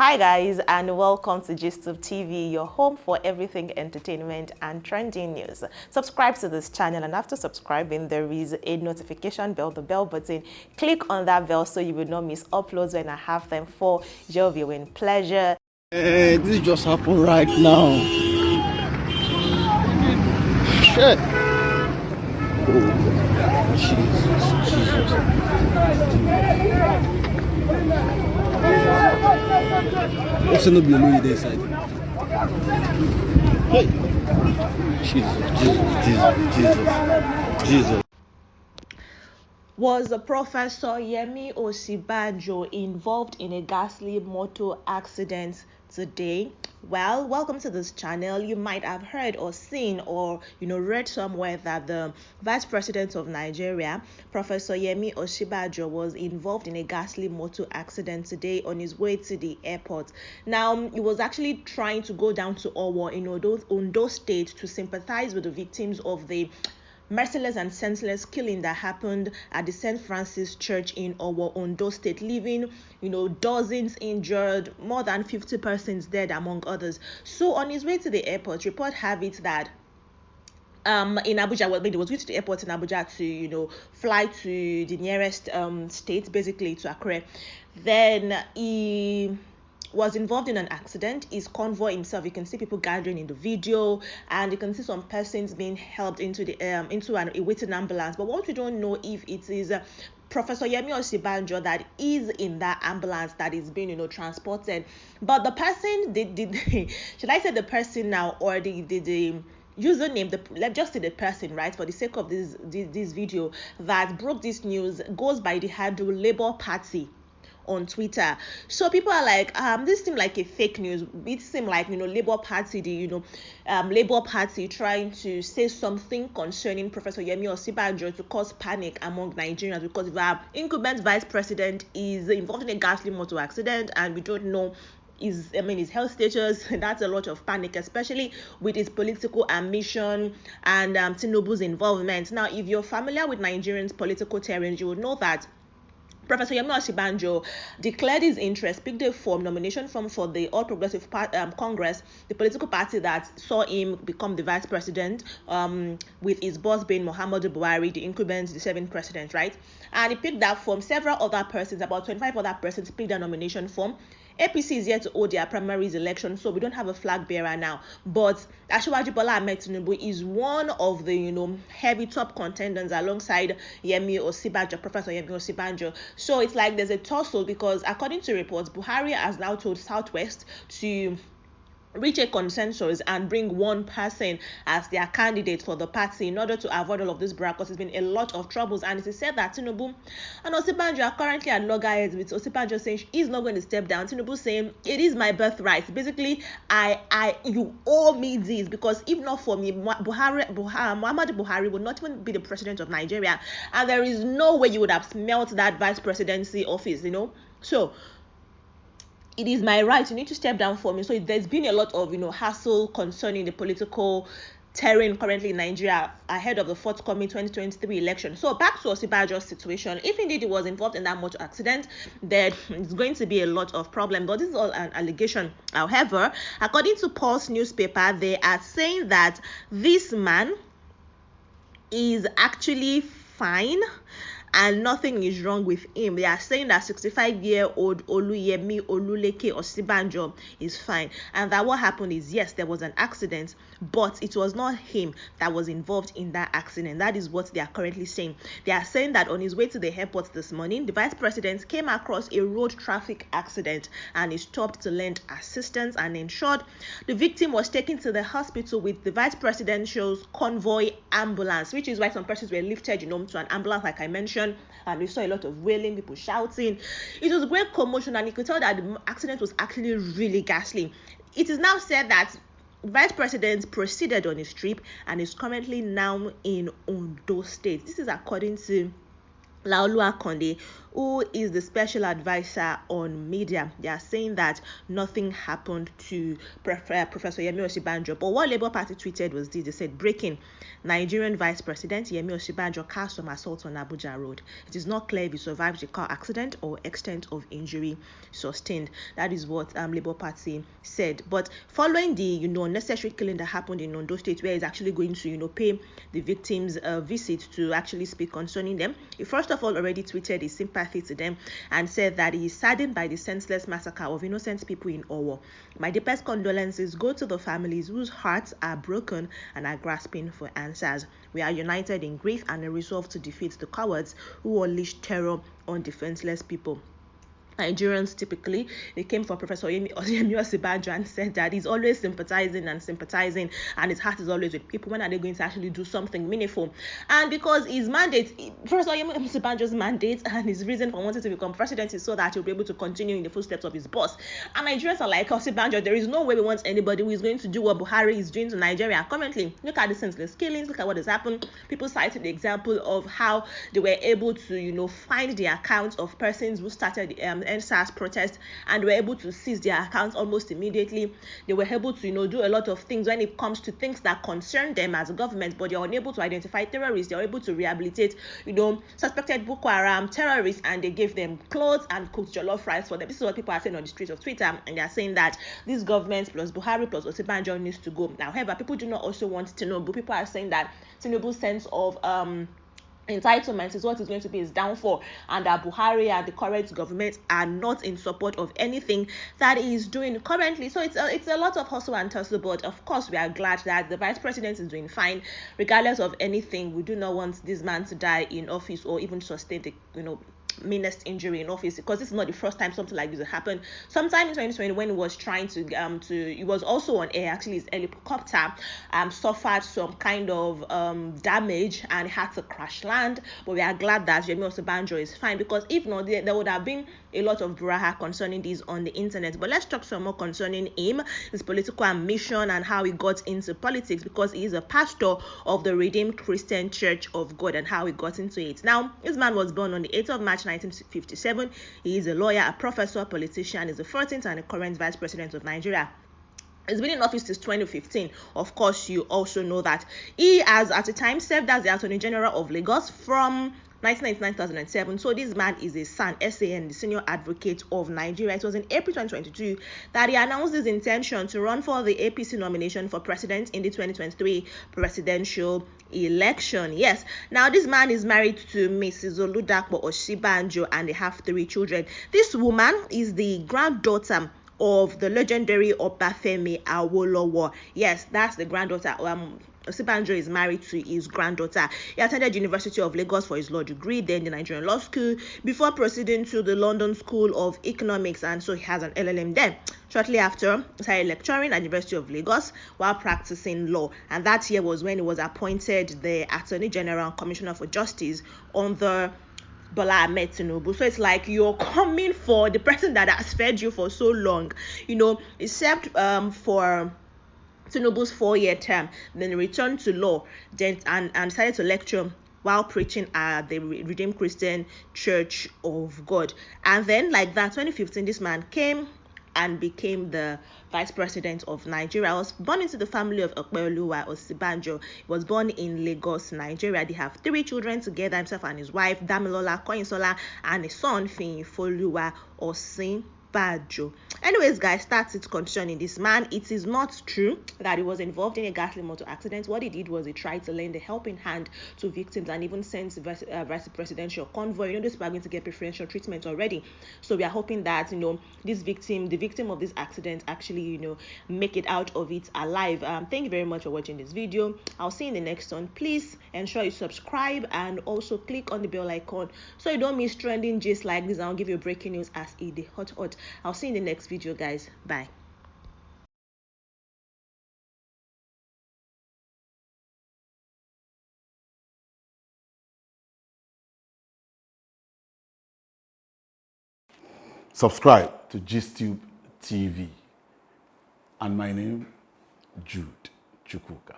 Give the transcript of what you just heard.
Hi guys, and welcome to GISTUBE TV, your home for everything entertainment and trending news. Subscribe to this channel, and after subscribing there is a notification bell, the bell button. Click on that bell so you will not miss uploads when I have them for your viewing pleasure. This just happened right now. Shit. Oh, Jesus. What's in the blue they said? Hey. Jesus. Was Professor Yemi Osinbajo involved in a ghastly motor accident today? Well, welcome to this channel. You might have heard or seen or read somewhere that the Vice President of Nigeria, Professor Yemi Osinbajo, was involved in a ghastly motor accident today on his way to the airport. Now, he was actually trying to go down to Owo in Ondo State to sympathize with the victims of the merciless and senseless killing that happened at the St. Francis Church in Owo, Ondo State, leaving dozens injured, more than 50 persons dead, among others. So on his way to the airport, report have it that in Abuja, well, he was going to the airport in Abuja to fly to the nearest state, basically to Accra. Then he was involved in an accident. His convoy himself, you can see people gathering in the video, and you can see some persons being helped into the a waiting ambulance. But what we don't know if it is Professor Yemi Osinbajo that is in that ambulance that is being transported. But the person did should I say the person now, or the username, let's just say the person, right, for the sake of this video, that broke this news goes by the handle Labour Party on Twitter. So people are like, this seems like a fake news. It seems like Labour Party, the Labour Party trying to say something concerning Professor Yemi Osinbajo to cause panic among Nigerians, because if our incumbent vice president is involved in a ghastly motor accident and we don't know his health status, that's a lot of panic, especially with his political ambition and Tinubu's involvement. Now, if you're familiar with Nigerians' political terrain, you would know that Professor Yemi Osinbajo declared his interest, picked a nomination form for the All Progressive Congress, the political party that saw him become the vice president, with his boss being Muhammadu Buhari, the incumbent, the seventh president, right? And he picked that form. Several other persons, about 25 other persons, picked that nomination form. APC is yet to hold their primaries election, so we don't have a flag bearer now. But Asiwaju Bola Ahmed Tinubu is one of the heavy top contenders alongside Yemi Osinbajo, Professor Yemi Osinbajo. So it's like there's a tussle, because according to reports, Buhari has now told Southwest to reach a consensus and bring one person as their candidate for the party in order to avoid all of this because there's been a lot of troubles. And it is said that Tinubu and Osinbajo are currently at loggerheads, with Osinbajo saying he's not going to step down, Tinubu saying it is my birthright. Basically, you owe me this, because if not for me, Muhammadu Buhari would not even be the president of Nigeria, and there is no way you would have smelt that vice presidency office, So it is my right, you need to step down for me. So there's been a lot of hassle concerning the political terrain currently in Nigeria ahead of the forthcoming 2023 election. So back to Osinbajo's situation. If indeed he was involved in that motor accident, then it's going to be a lot of problem. But this is all an allegation. However, according to Pulse newspaper, they are saying that this man is actually fine and nothing is wrong with him. They are saying that 65-year-old Oluyemi Oluleke Osinbajo is fine, and that what happened is, yes, there was an accident, but it was not him that was involved in that accident. That is what they are currently saying. They are saying that on his way to the airport this morning, the vice president came across a road traffic accident and he stopped to lend assistance and ensured the victim was taken to the hospital with the vice presidential's convoy ambulance, which is why some persons were lifted to an ambulance, like I mentioned. And we saw a lot of wailing, people shouting. It was great commotion, and you could tell that the accident was actually really ghastly. It is now said that Vice President proceeded on his trip and is currently now in Ondo State. This is according to Laolu Akonde, who is the special advisor on media. They are saying that nothing happened to Professor Yemi Osinbajo. But what Labour Party tweeted was this. They said, breaking, Nigerian Vice President Yemi Osinbajo cast some assault on Abuja Road. It is not clear if he survived the car accident or extent of injury sustained. That is what Labour Party said. But following the unnecessary killing that happened in Ondo State, where he's actually going to pay the victims a visit to actually speak concerning them, he first of all already tweeted his sympathy to them and said that he is saddened by the senseless massacre of innocent people in Owo. My deepest condolences go to the families whose hearts are broken and are grasping for answers. We are united in grief and a resolve to defeat the cowards who unleash terror on defenseless people. Nigerians typically, they came for Professor Yemi Osinbajo and said that he's always sympathizing, and his heart is always with people. When are they going to actually do something meaningful? And because his mandate, Professor Yemi Osinbajo's mandate and his reason for wanting to become president is so that he'll be able to continue in the footsteps of his boss. And Nigerians are like, Osinbajo, there is no way we want anybody who is going to do what Buhari is doing to Nigeria currently. Look at the senseless killings, look at what has happened. People cited the example of how they were able to, find the accounts of persons who started the NSAS protest, and were able to seize their accounts almost immediately. They were able to do a lot of things when it comes to things that concern them as a government, but they are unable to identify terrorists. They are able to rehabilitate suspected Boko Haram terrorists, and they gave them clothes and cooked jollof rice for them. This is what people are saying on the streets of Twitter, and they are saying that this government plus Buhari plus Osinbajo needs to go. However, people do not also want Tinubu. People are saying that Tinubu's sense of entitlement is what is going to be his downfall, and that Buhari and the current government are not in support of anything that he is doing currently. So it's a lot of hustle and tussle, but of course we are glad that the vice president is doing fine regardless of anything. We do not want this man to die in office or even sustain the meanest injury in office, because this is not the first time something like this happened. Sometime in 2020, when he was trying to he was also on air, actually his helicopter suffered some kind of damage and had to crash land. But we are glad that Yemi Osinbajo is fine, because if not, there would have been a lot of brouhaha concerning this on the internet. But let's talk some more concerning him, his political ambition, and how he got into politics, because he is a pastor of the Redeemed Christian Church of God, and how he got into it. Now, this man was born on the 8th of March 1957. He is a lawyer, a professor, a politician, is the 14th and the current vice president of Nigeria. He's been in office since 2015. Of course, you also know that he has at the time served as the Attorney General of Lagos from 1999-2007. So this man is a SAN, the Senior Advocate of Nigeria. It was in April 2022 that he announced his intention to run for the APC nomination for president in the 2023 presidential election. Yes, now this man is married to Mrs. Oludapo Osinbajo, and they have 3 children. This woman is the granddaughter of the legendary Obafemi Awolowo. Yes, that's the granddaughter. Osinbajo is married to his granddaughter. He attended University of Lagos for his law degree, then the Nigerian Law School, before proceeding to the London School of Economics, and so he has an LLM there. Shortly after, he started lecturing at University of Lagos while practicing law, and that year was when he was appointed the Attorney General and Commissioner for Justice under Bola Ahmed Tinubu. So it's like you're coming for the person that has fed you for so long. He served for Tinubu's 4-year term, then returned to law, then and decided to lecture while preaching at the Redeemed Christian Church of God. And then, like that, 2015, this man came and became the vice president of Nigeria. I was born into the family of Okpeoluwa Osinbajo. He was born in Lagos, Nigeria. They have 3 children together, himself and his wife, Damilola Koinsola, and a son, Fiyinfoluwa Osinbajo. Anyways, guys, that's it concerning this man. It is not true that he was involved in a ghastly motor accident. What he did was he tried to lend a helping hand to victims and even sent vice presidential convoy. This people are going to get preferential treatment already. So we are hoping that the victim of this accident actually make it out of it alive. Thank you very much for watching this video. I'll see you in the next one. Please ensure you subscribe and also click on the bell icon so you don't miss trending gist like this. I'll give you breaking news as it is hot. I'll see you in the next video, guys. Bye. Subscribe to GISTUBE TV. And my name, Jude Chukwuka.